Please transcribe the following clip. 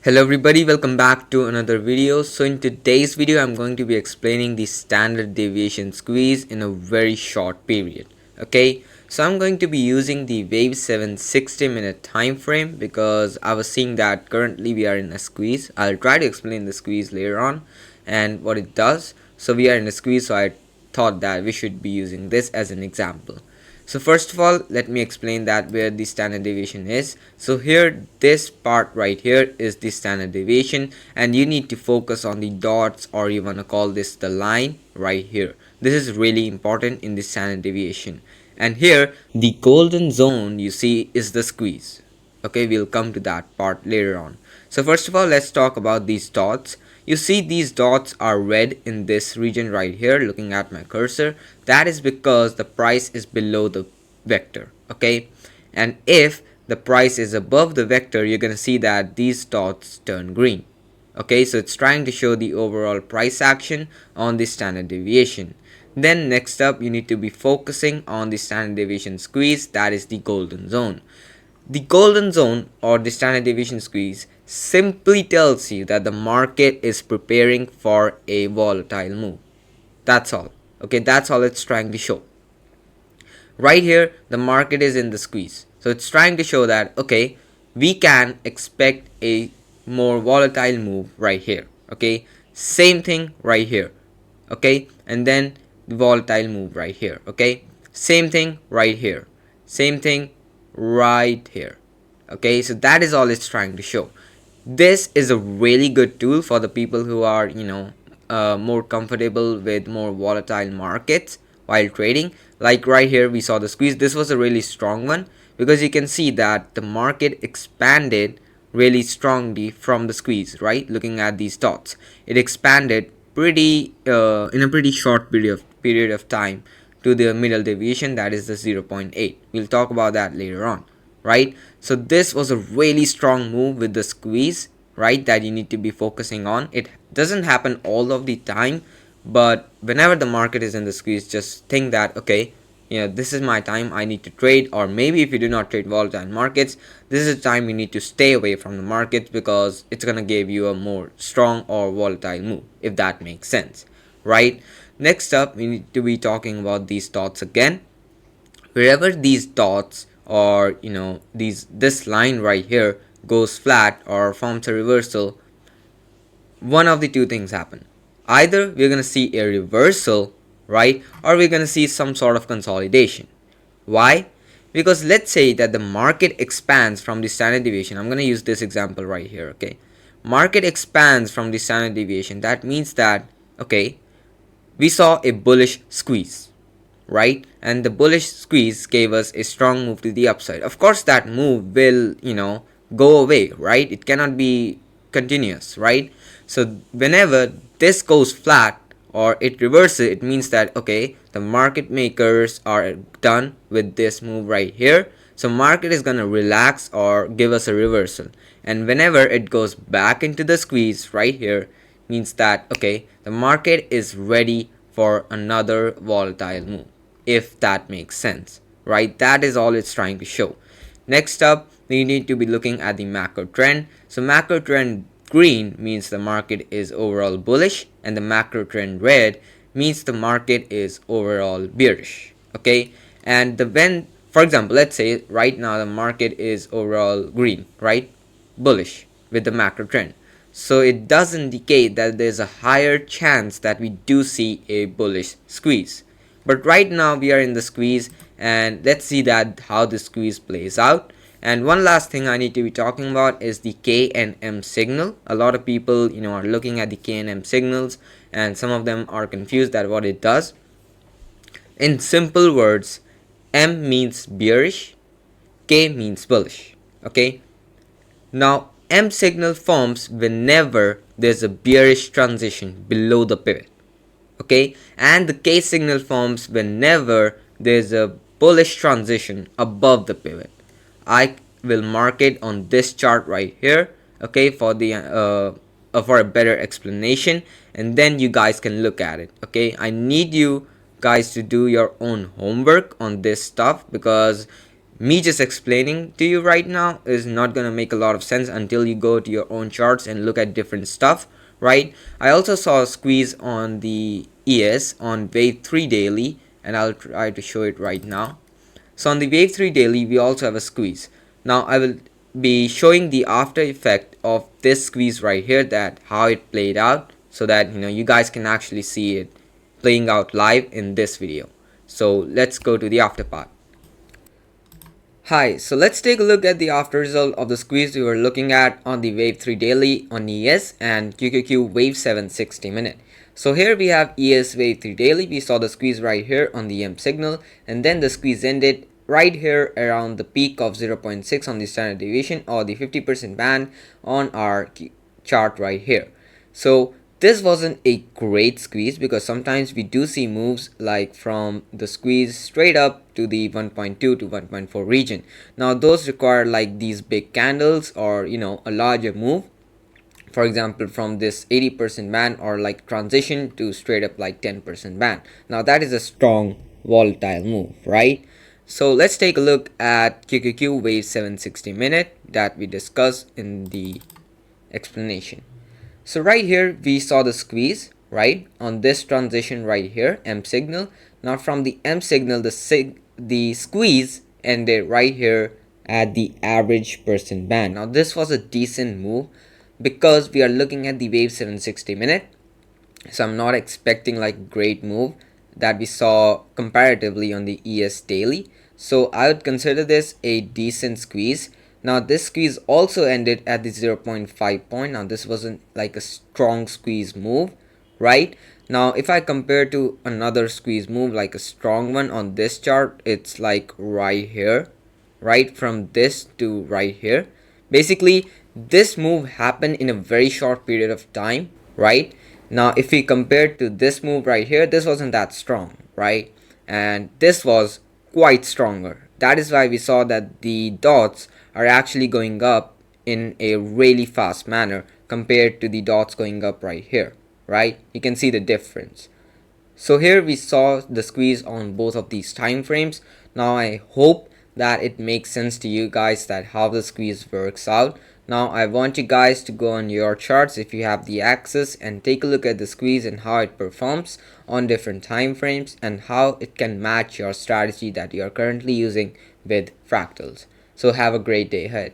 Hello everybody, welcome back to another video. So in today's video I'm going to be explaining the standard deviation squeeze in a very short period. Okay, so I'm going to be using the wave 7 60-minute time frame because I was seeing that currently we are in a squeeze. I'll try to explain the squeeze later on and what it does. So we are in a squeeze, so I thought that we should be using this as an example. So first of all, let me explain that where the standard deviation is. So here, this part right here is the standard deviation, and you need to focus on the dots, or you want to call this the line right here. This is really important in the standard deviation. And here, the golden zone you see is the squeeze. Okay, we'll come to that part later on. So first of all, let's talk about these dots. You see these dots are red in this region right here, looking at my cursor. That is because the price is below the vector. Okay, and if the price is above the vector, you're gonna see that these dots turn green. Okay, so it's trying to show the overall price action on the standard deviation. Then next up, you need to be focusing on the standard deviation squeeze, that is the golden zone. The golden zone or the standard deviation squeeze simply tells you that the market is preparing for a volatile move. That's all. Okay, that's all it's trying to show. Right here, the market is in the squeeze. So it's trying to show that, okay, we can expect a more volatile move right here. Okay, same thing right here. Okay, and then the volatile move right here. Okay, same thing right here. Same thing right here. Okay, so that is all it's trying to show. This is a really good tool for the people who are more comfortable with more volatile markets while trading. Like right here we saw the squeeze. This was a really strong one because you can see that the market expanded really strongly from the squeeze. Right, looking at these dots, it expanded pretty in a pretty short period of time to the middle deviation, that is the 0.8. We'll talk about that later on. Right, so this was a really strong move with the squeeze, right, that you need to be focusing on. It doesn't happen all of the time, but whenever the market is in the squeeze, just think that, okay, this is my time, I need to trade. Or maybe if you do not trade volatile markets, this is the time you need to stay away from the market because it's gonna give you a more strong or volatile move, if that makes sense. Right, next up we need to be talking about these dots again. Wherever these dots or this line right here goes flat or forms a reversal, one of the two things happen. Either we're going to see a reversal, right, or we're going to see some sort of consolidation. Why? Because let's say that the market expands from the standard deviation. I'm going to use this example right here. Okay, market expands from the standard deviation. That means that, okay, we saw a bullish squeeze, right, and the bullish squeeze gave us a strong move to the upside. Of course that move will go away, right? It cannot be continuous, right? So whenever this goes flat or it reverses, it means that, okay, the market makers are done with this move right here. So market is gonna relax or give us a reversal, and whenever it goes back into the squeeze right here, means that, okay, the market is ready for another volatile move, if that makes sense, right? That is all it's trying to show. Next up, we need to be looking at the macro trend. So macro trend green means the market is overall bullish, and the macro trend red means the market is overall bearish. Okay, and when, for example, let's say right now the market is overall green, right, bullish with the macro trend. So it does indicate that there's a higher chance that we do see a bullish squeeze. But right now we are in the squeeze, and let's see that how the squeeze plays out. And one last thing I need to be talking about is the K and M signal. A lot of people are looking at the K and M signals, and some of them are confused at what it does. In simple words, M means bearish, K means bullish. Okay, now M signal forms whenever there's a bearish transition below the pivot. Okay, and the K signal forms whenever there's a bullish transition above the pivot. I will mark it on this chart right here, okay, for a better explanation, and then you guys can look at it. Okay, I need you guys to do your own homework on this stuff because me just explaining to you right now is not gonna make a lot of sense until you go to your own charts and look at different stuff, right? I also saw a squeeze on the ES on wave 3 daily, and I'll try to show it right now. So on the wave 3 daily we also have a squeeze. Now I will be showing the after effect of this squeeze right here, that how it played out, so that you guys can actually see it playing out live in this video. So let's go to the after part. Hi, so let's take a look at the after result of the squeeze we were looking at on the wave 3 daily on ES and QQQ wave 7 60 minute. So here we have ES wave 3 daily. We saw the squeeze right here on the M signal, and then the squeeze ended right here around the peak of 0.6 on the standard deviation, or the 50% band on our chart right here. So this wasn't a great squeeze, because sometimes we do see moves like from the squeeze straight up to the 1.2 to 1.4 region. Now those require like these big candles, or a larger move, for example from this 80% band, or like transition to straight up like 10% band. Now that is a strong volatile move, right? So let's take a look at QQQ wave 760 minute that we discussed in the explanation. So right here we saw the squeeze right on this transition right here, M signal. Now from the M signal, the squeeze ended right here at the average percent band. Now this was a decent move, because we are looking at the wave 760 minute, so I'm not expecting like great move that we saw comparatively on the ES daily. So I would consider this a decent squeeze. Now this squeeze also ended at the 0.5 point. Now this wasn't like a strong squeeze move, right? Now if I compare to another squeeze move, like a strong one on this chart, it's like right here, right from this to right here. Basically this move happened in a very short period of time, right? Now if we compare to this move right here, this wasn't that strong, right? And this was quite stronger. That is why we saw that the dots are actually going up in a really fast manner compared to the dots going up right here, right? You can see the difference. So here we saw the squeeze on both of these time frames. Now I hope that it makes sense to you guys that how the squeeze works out. Now I want you guys to go on your charts if you have the access and take a look at the squeeze and how it performs on different time frames, and how it can match your strategy that you are currently using with fractals. So have a great day ahead.